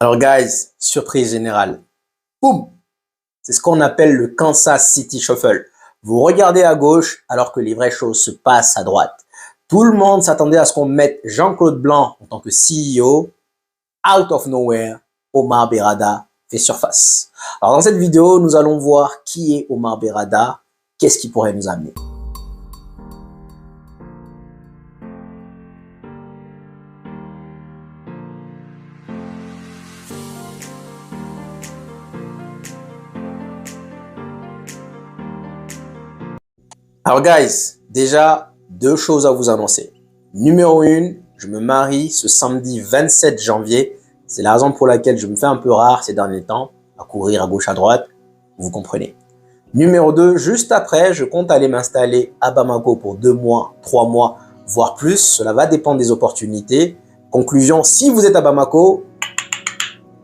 Alors guys, surprise générale. Boum! C'est ce qu'on appelle le Kansas City Shuffle. Vous regardez à gauche alors que les vraies choses se passent à droite. Tout le monde s'attendait à ce qu'on mette Jean-Claude Blanc en tant que CEO. Out of nowhere, Omar Berrada fait surface. Alors dans cette vidéo, nous allons voir qui est Omar Berrada, qu'est-ce qui pourrait nous amener. Alors guys, déjà, deux choses à vous annoncer. Numéro 1, je me marie ce samedi 27 janvier. C'est la raison pour laquelle je me fais un peu rare ces derniers temps, à courir à gauche à droite, vous comprenez. Numéro 2, juste après, je compte aller m'installer à Bamako pour 2 mois, 3 mois, voire plus. Cela va dépendre des opportunités. Conclusion, si vous êtes à Bamako,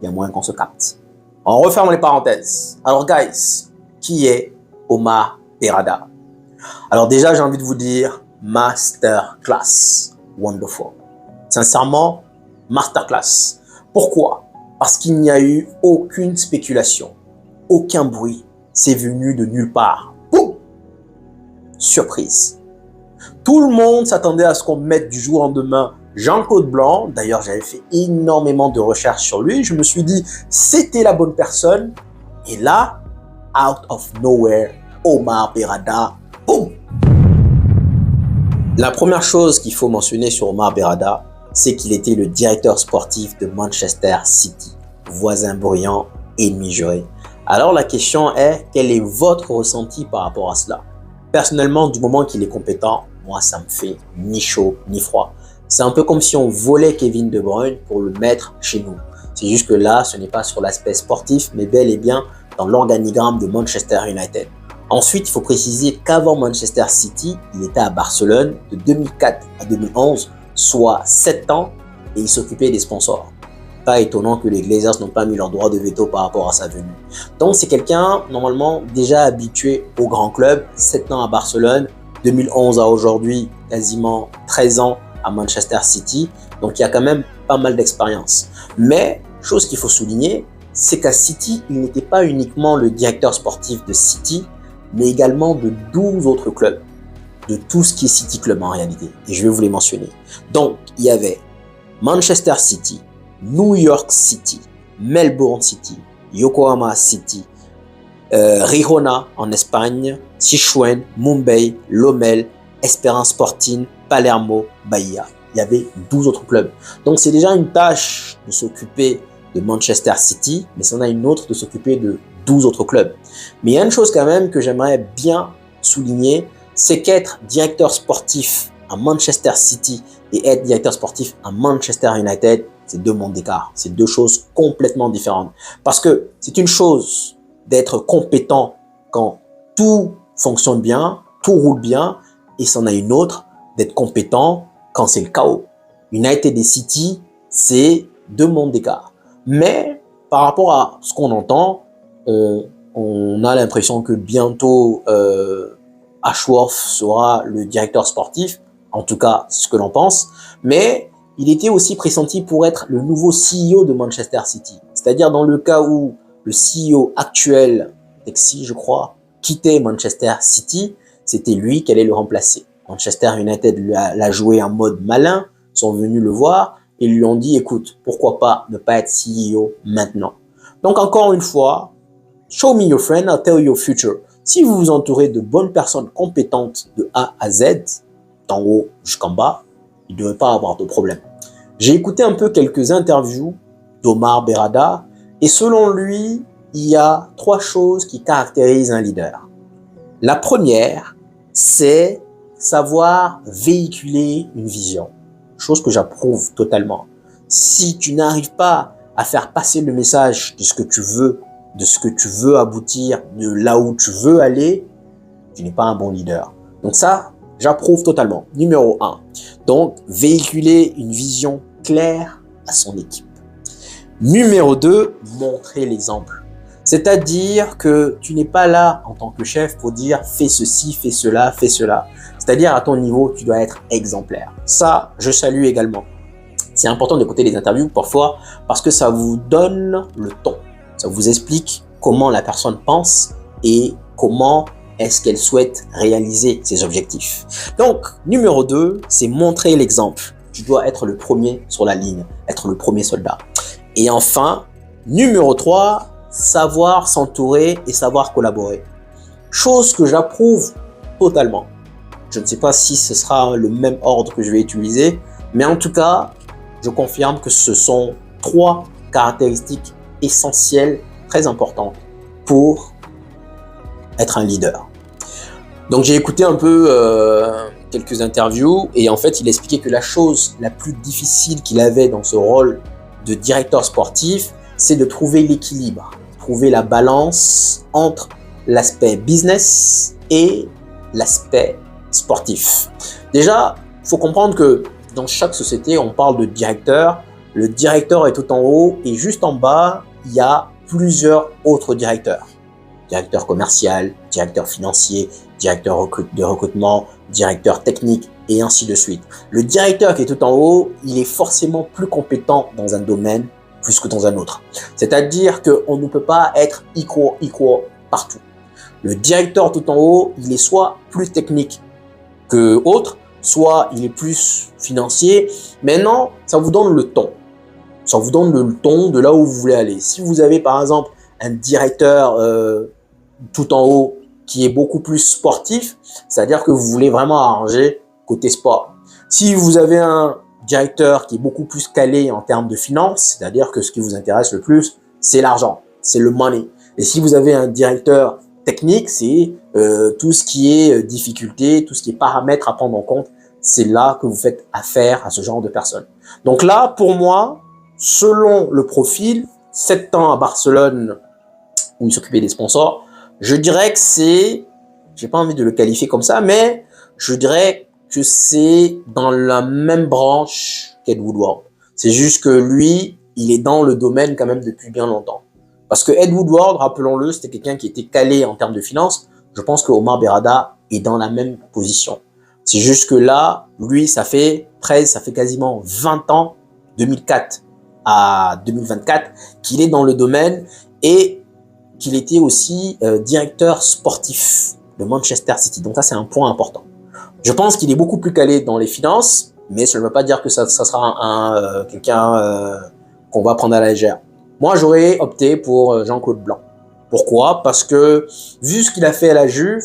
il y a moyen qu'on se capte. On referme les parenthèses. Alors guys, qui est Omar Berrada? Alors déjà, j'ai envie de vous dire masterclass, wonderful. Sincèrement, masterclass. Pourquoi? Parce qu'il n'y a eu aucune spéculation, aucun bruit. C'est venu de nulle part. Boum! Surprise. Tout le monde s'attendait à ce qu'on mette du jour au lendemain Jean-Claude Blanc. D'ailleurs, j'avais fait énormément de recherches sur lui. Je me suis dit, c'était la bonne personne. Et là, out of nowhere, Omar Berrada. Boum! La première chose qu'il faut mentionner sur Omar Berrada, c'est qu'il était le directeur sportif de Manchester City, voisin bruyant, ennemi juré. Alors la question est, quel est votre ressenti par rapport à cela? Personnellement, du moment qu'il est compétent, moi ça me fait ni chaud ni froid. C'est un peu comme si on volait Kevin De Bruyne pour le mettre chez nous. C'est juste que là, ce n'est pas sur l'aspect sportif, mais bel et bien dans l'organigramme de Manchester United. Ensuite, il faut préciser qu'avant Manchester City, il était à Barcelone de 2004 à 2011, soit 7 ans, et il s'occupait des sponsors. Pas étonnant que les Glazers n'ont pas mis leur droit de veto par rapport à sa venue. Donc c'est quelqu'un, normalement, déjà habitué au grand club, 7 ans à Barcelone, 2011 à aujourd'hui, quasiment 13 ans à Manchester City. Donc il y a quand même pas mal d'expérience. Mais, chose qu'il faut souligner, c'est qu'à City, il n'était pas uniquement le directeur sportif de City, mais également de 12 autres clubs, de tout ce qui est City Club en réalité. Et je vais vous les mentionner. Donc, il y avait Manchester City, New York City, Melbourne City, Yokohama City, Girona en Espagne, Sichuan, Mumbai, Lommel, Esperance Sporting, Palermo, Bahia. Il y avait 12 autres clubs. Donc, c'est déjà une tâche de s'occuper de Manchester City, mais c'en a une autre de s'occuper de 12 autres clubs. Mais il y a une chose quand même que j'aimerais bien souligner, c'est qu'être directeur sportif à Manchester City et être directeur sportif à Manchester United, c'est 2 mondes d'écart. C'est 2 choses complètement différentes. Parce que c'est une chose d'être compétent quand tout fonctionne bien, tout roule bien, et c'en a une autre d'être compétent quand c'est le chaos. United et City, c'est 2 mondes d'écart. Mais par rapport à ce qu'on entend, on a l'impression que bientôt Ashworth sera le directeur sportif. En tout cas, c'est ce que l'on pense. Mais il était aussi pressenti pour être le nouveau CEO de Manchester City. C'est-à-dire dans le cas où le CEO actuel, Texi je crois, quittait Manchester City, c'était lui qui allait le remplacer. Manchester United l'a joué en mode malin, sont venus le voir et lui ont dit, écoute, pourquoi pas ne pas être CEO maintenant. Donc encore une fois, show me your friend, I'll tell you your future. Si vous vous entourez de bonnes personnes compétentes de A à Z, d'en haut jusqu'en bas, il ne devrait pas avoir de problème. J'ai écouté un peu quelques interviews d'Omar Berrada et selon lui, il y a 3 choses qui caractérisent un leader. La première, c'est savoir véhiculer une vision, chose que j'approuve totalement. Si tu n'arrives pas à faire passer le message de ce que tu veux, de ce que tu veux aboutir, de là où tu veux aller, tu n'es pas un bon leader. Donc ça, j'approuve totalement. Numéro 1. Donc, véhiculer une vision claire à son équipe. Numéro 2, montrer l'exemple. C'est-à-dire que tu n'es pas là en tant que chef pour dire fais ceci, fais cela, fais cela. C'est-à-dire à ton niveau, tu dois être exemplaire. Ça, je salue également. C'est important d'écouter les interviews parfois parce que ça vous donne le ton. Ça vous explique comment la personne pense et comment est-ce qu'elle souhaite réaliser ses objectifs. Donc, numéro 2, c'est montrer l'exemple. Tu dois être le premier sur la ligne, être le premier soldat. Et enfin, numéro 3, savoir s'entourer et savoir collaborer. Chose que j'approuve totalement. Je ne sais pas si ce sera le même ordre que je vais utiliser, mais en tout cas, je confirme que ce sont 3 caractéristiques essentielles, très importantes pour être un leader. Donc j'ai écouté un peu quelques interviews et en fait il expliquait que la chose la plus difficile qu'il avait dans ce rôle de directeur sportif, c'est de trouver l'équilibre, trouver la balance entre l'aspect business et l'aspect sportif. Déjà, il faut comprendre que dans chaque société, on parle de directeur. Le directeur est tout en haut et juste en bas, il y a plusieurs autres directeurs. Directeur commercial, directeur financier, directeur de recrutement, directeur technique et ainsi de suite. Le directeur qui est tout en haut, il est forcément plus compétent dans un domaine plus que dans un autre. C'est-à-dire qu'on ne peut pas être equal partout. Le directeur tout en haut, il est soit plus technique que autre, soit il est plus financier. Maintenant, ça vous donne le ton. Ça vous donne le ton de là où vous voulez aller. Si vous avez par exemple un directeur tout en haut qui est beaucoup plus sportif, c'est-à-dire que vous voulez vraiment arranger côté sport. Si vous avez un directeur qui est beaucoup plus calé en termes de finances, c'est-à-dire que ce qui vous intéresse le plus, c'est l'argent, c'est le money. Et si vous avez un directeur technique, c'est tout ce qui est difficulté, tout ce qui est paramètres à prendre en compte. C'est là que vous faites affaire à ce genre de personnes. Donc là, pour moi, selon le profil, 7 ans à Barcelone, où il s'occupait des sponsors, je dirais que c'est, j'ai pas envie de le qualifier comme ça, mais je dirais que c'est dans la même branche qu'Ed Woodward. C'est juste que lui, il est dans le domaine quand même depuis bien longtemps. Parce que Ed Woodward, rappelons-le, c'était quelqu'un qui était calé en termes de finances. Je pense que Omar Berrada est dans la même position. C'est juste que là, lui, ça fait quasiment 20 ans, 2004 à 2024, qu'il est dans le domaine et qu'il était aussi directeur sportif de Manchester City. Donc ça, c'est un point important. Je pense qu'il est beaucoup plus calé dans les finances, mais ça ne veut pas dire que ça sera quelqu'un qu'on va prendre à la légère. Moi, j'aurais opté pour Jean-Claude Blanc. Pourquoi? Parce que vu ce qu'il a fait à la Juve,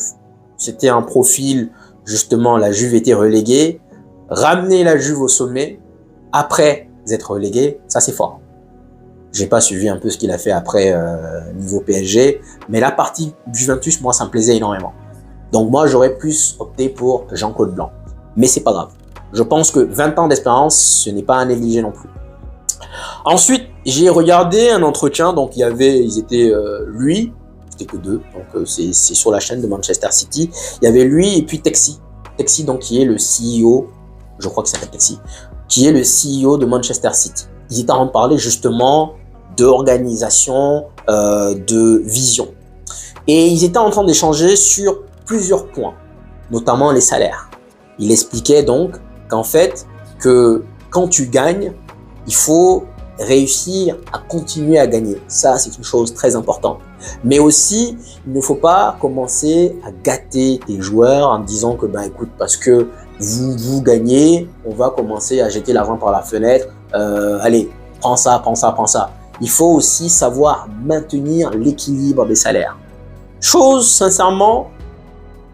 c'était un profil, justement, la Juve était reléguée. Ramener la Juve au sommet, après être relégué, ça c'est fort. J'ai pas suivi un peu ce qu'il a fait après niveau PSG, mais la partie Juventus, moi, ça me plaisait énormément. Donc moi, j'aurais plus opté pour Jean-Claude Blanc. Mais c'est pas grave. Je pense que 20 ans d'expérience, ce n'est pas à négliger non plus. Ensuite, j'ai regardé un entretien, donc ils étaient lui, c'était que 2, donc c'est sur la chaîne de Manchester City. Il y avait lui et puis Texi. Texi, donc qui est le CEO, je crois que ça s'appelle Texi, qui est le CEO de Manchester City. Ils étaient en train de parler justement d'organisation, de vision. Et ils étaient en train d'échanger sur plusieurs points, notamment les salaires. Il expliquait donc qu'en fait, que quand tu gagnes, il faut réussir à continuer à gagner. Ça, c'est une chose très importante. Mais aussi, il ne faut pas commencer à gâter tes joueurs en disant que, écoute, parce que vous gagnez, on va commencer à jeter l'argent par la fenêtre. Allez, prends ça. Il faut aussi savoir maintenir l'équilibre des salaires. Chose, sincèrement,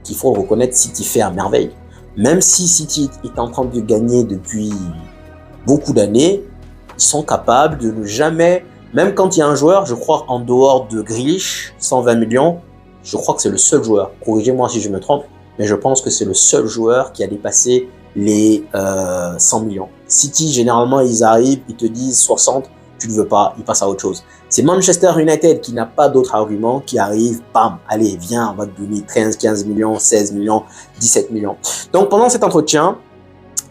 qu'il faut reconnaître, City fait à merveille. Même si City est en train de gagner depuis beaucoup d'années, ils sont capables de ne jamais, même quand il y a un joueur, je crois en dehors de Grealish, 120 millions, je crois que c'est le seul joueur, corrigez-moi si je me trompe, mais je pense que c'est le seul joueur qui a dépassé les 100 millions. City, généralement, ils arrivent, ils te disent 60, tu ne veux pas, ils passent à autre chose. C'est Manchester United qui n'a pas d'autre argument, qui arrive, bam, allez, viens, on va te donner 13, 15 millions, 16 millions, 17 millions. Donc pendant cet entretien,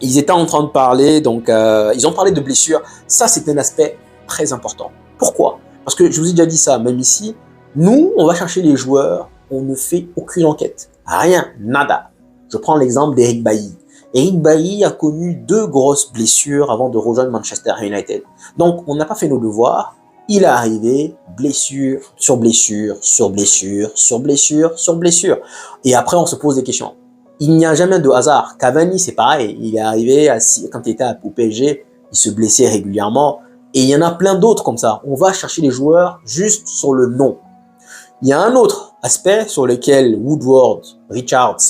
ils étaient en train de parler, donc ils ont parlé de blessures. Ça, c'est un aspect très important. Pourquoi? Parce que je vous ai déjà dit ça, même ici, nous, on va chercher les joueurs, on ne fait aucune enquête. Rien, nada. Je prends l'exemple d'Eric Bailly. Eric Bailly a connu 2 grosses blessures avant de rejoindre Manchester United. Donc, on n'a pas fait nos devoirs. Il est arrivé, blessure sur blessure, sur blessure, sur blessure, sur blessure. Et après, on se pose des questions. Il n'y a jamais de hasard. Cavani, c'est pareil. Il est arrivé, quand il était au PSG, il se blessait régulièrement. Et il y en a plein d'autres comme ça. On va chercher les joueurs juste sur le nom. Il y a un autre aspect sur lequel Woodward, Richards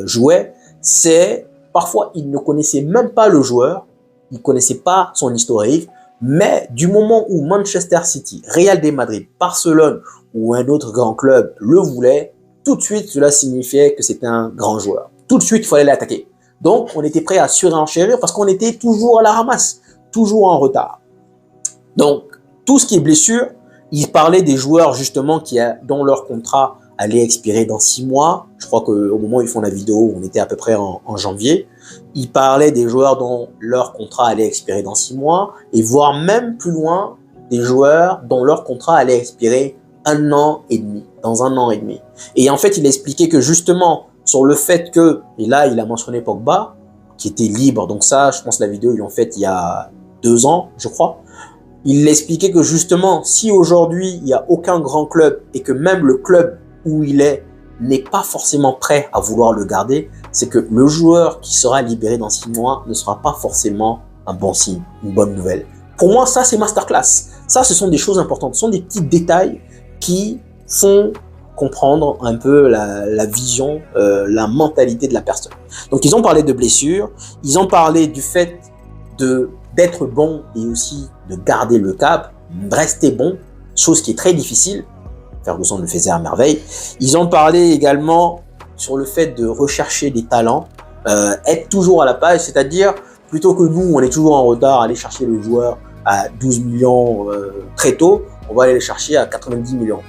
jouait, c'est parfois il ne connaissait même pas le joueur, il ne connaissait pas son historique, mais du moment où Manchester City, Real de Madrid, Barcelone ou un autre grand club le voulait, tout de suite cela signifiait que c'était un grand joueur. Tout de suite il fallait l'attaquer. Donc on était prêt à surenchérir parce qu'on était toujours à la ramasse, toujours en retard. Donc tout ce qui est blessure, il parlait des joueurs justement dont leur contrat allait expirer dans 6 mois. Je crois qu'au moment où ils font la vidéo, on était à peu près en janvier. Il parlait des joueurs dont leur contrat allait expirer dans 6 mois et voire même plus loin, des joueurs dont leur contrat allait expirer dans 1 an et demi. Et en fait, il expliquait que justement, sur le fait que, et là, il a mentionné Pogba, qui était libre. Donc ça, je pense que la vidéo, ils l'ont faite il y a 2 ans, je crois. Il expliquait que justement, si aujourd'hui, il n'y a aucun grand club et que même le club où il est n'est pas forcément prêt à vouloir le garder, c'est que le joueur qui sera libéré dans 6 mois ne sera pas forcément un bon signe, une bonne nouvelle. Pour moi, ça, c'est masterclass. Ça, ce sont des choses importantes. Ce sont des petits détails qui font comprendre un peu la vision, la mentalité de la personne. Donc, ils ont parlé de blessures. Ils ont parlé du fait d'être bon et aussi de garder le cap, rester bon, chose qui est très difficile. Ferguson le faisait à merveille. Ils ont parlé également sur le fait de rechercher des talents, être toujours à la page, c'est-à-dire plutôt que nous, on est toujours en retard, aller chercher le joueur à 12 millions très tôt, on va aller le chercher à 90 millions.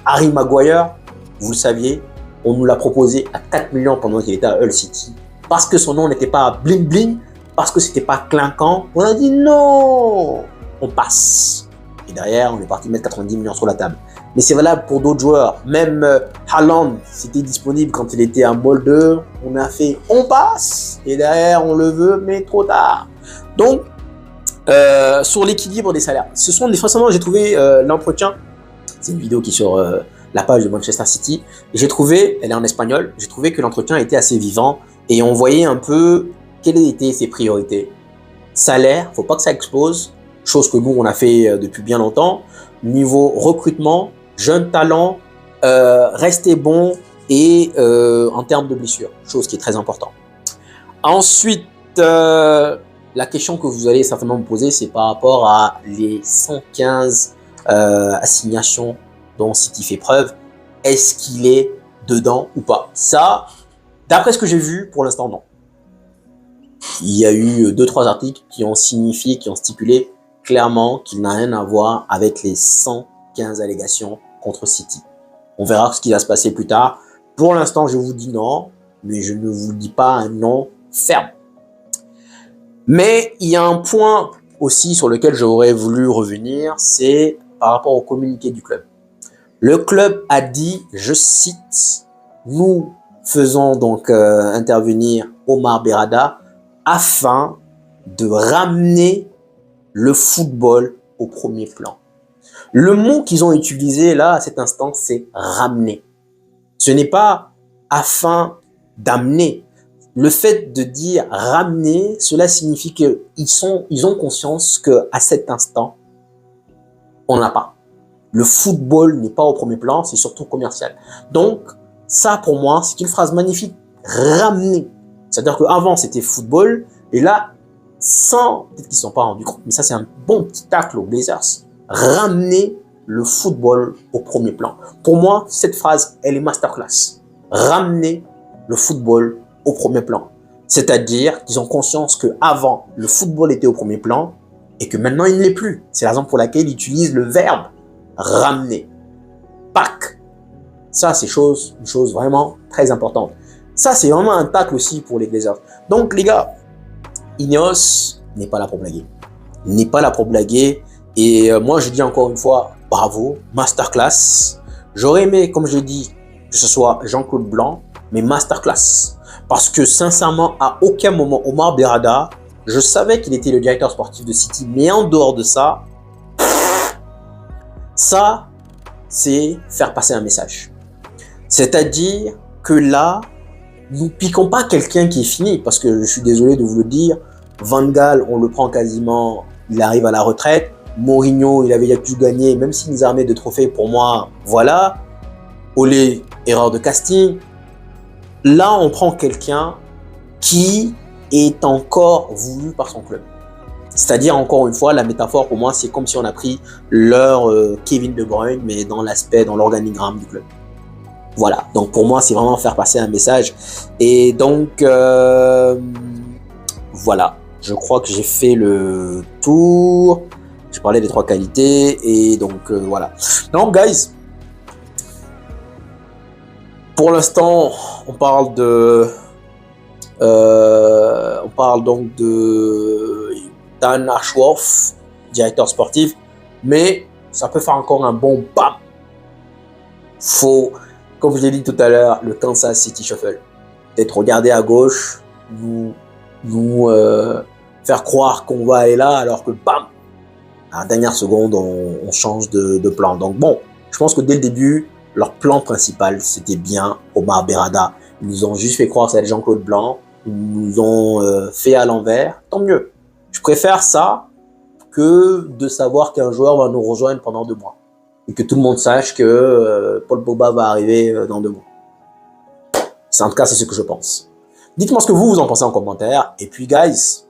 Harry Maguire, vous le saviez, on nous l'a proposé à 4 millions pendant qu'il était à Hull City, parce que son nom n'était pas bling bling, parce que c'était pas clinquant. On a dit non, on passe. Et derrière, on est parti mettre 90 millions sur la table. Mais c'est valable pour d'autres joueurs. Même Haaland, c'était disponible quand il était à Molde. On a fait, on passe. Et derrière, on le veut, mais trop tard. Donc, sur l'équilibre des salaires, ce sont des façons, j'ai trouvé l'entretien. C'est une vidéo qui est sur la page de Manchester City. J'ai trouvé, elle est en espagnol, j'ai trouvé que l'entretien était assez vivant. Et on voyait un peu quelles étaient ses priorités. Salaire, faut pas que ça explose. Chose que nous, on a fait depuis bien longtemps. Niveau recrutement, jeunes talents, rester bon et en termes de blessures, chose qui est très important. Ensuite, la question que vous allez certainement me poser, c'est par rapport à les 115 assignations dont City fait preuve. Est-ce qu'il est dedans ou pas? Ça, d'après ce que j'ai vu, pour l'instant, non. Il y a eu 2-3 articles qui ont signifié, qui ont stipulé clairement qu'il n'a rien à voir avec les 115 allégations contre City. On verra ce qui va se passer plus tard. Pour l'instant, je vous dis non, mais je ne vous dis pas un non ferme. Mais il y a un point aussi sur lequel j'aurais voulu revenir, c'est par rapport au communiqué du club. Le club a dit, je cite, « Nous faisons donc intervenir Omar Berrada afin de ramener le football au premier plan. » Le mot qu'ils ont utilisé là, à cet instant, c'est « ramener ». Ce n'est pas afin d'amener. Le fait de dire « ramener », cela signifie qu'ils ont conscience qu'à cet instant, on n'a pas. Le football n'est pas au premier plan, c'est surtout commercial. Donc, ça pour moi, c'est une phrase magnifique. Ramener. C'est-à-dire qu'avant, c'était football, et là, peut-être qu'ils ne se sont pas rendus compte, mais ça, c'est un bon petit tacle aux Blazers. Ramener le football au premier plan. Pour moi, cette phrase, elle est masterclass. Ramener le football au premier plan. C'est-à-dire qu'ils ont conscience qu'avant, le football était au premier plan et que maintenant, il ne l'est plus. C'est la raison pour laquelle ils utilisent le verbe ramener. Pack. Ça, c'est une chose vraiment très importante. Ça, c'est vraiment un tacle aussi pour les Blazers. Donc, les gars, Ineos n'est pas là pour blaguer. N'est pas là pour blaguer. Et moi, je dis encore une fois, bravo, masterclass. J'aurais aimé, comme je dis, que ce soit Jean-Claude Blanc, mais masterclass. Parce que sincèrement, à aucun moment, Omar Berrada, je savais qu'il était le directeur sportif de City, mais en dehors de ça, c'est faire passer un message. C'est-à-dire que là, nous piquons pas quelqu'un qui est fini, parce que je suis désolé de vous le dire, Van Gaal, on le prend quasiment, il arrive à la retraite. Mourinho, il avait déjà tout gagné, même s'il nous a amené de trophées, pour moi, voilà. Olé, erreur de casting. Là, on prend quelqu'un qui est encore voulu par son club. C'est-à-dire, encore une fois, la métaphore pour moi, c'est comme si on a pris leur Kevin De Bruyne, mais dans l'aspect, dans l'organigramme du club. Voilà, donc pour moi, c'est vraiment faire passer un message. Et donc, voilà, je crois que j'ai fait le tour. J'ai parlé des 3 qualités et donc voilà. Donc, guys, pour l'instant, on parle donc de Dan Ashworth, directeur sportif, mais ça peut faire encore un bon bam. Faut, comme je l'ai dit tout à l'heure, le Kansas City Shuffle. Peut-être regarder à gauche, nous faire croire qu'on va aller là, alors que bam, à la dernière seconde, on change de plan. Donc bon, je pense que dès le début, leur plan principal, c'était bien Omar Berrada. Ils nous ont juste fait croire que c'était Jean-Claude Blanc. Ils nous ont fait à l'envers. Tant mieux. Je préfère ça que de savoir qu'un joueur va nous rejoindre pendant 2 mois. Et que tout le monde sache que Paul Pogba va arriver dans 2 mois. En tout cas, c'est ce que je pense. Dites-moi ce que vous en pensez en commentaire. Et puis, guys,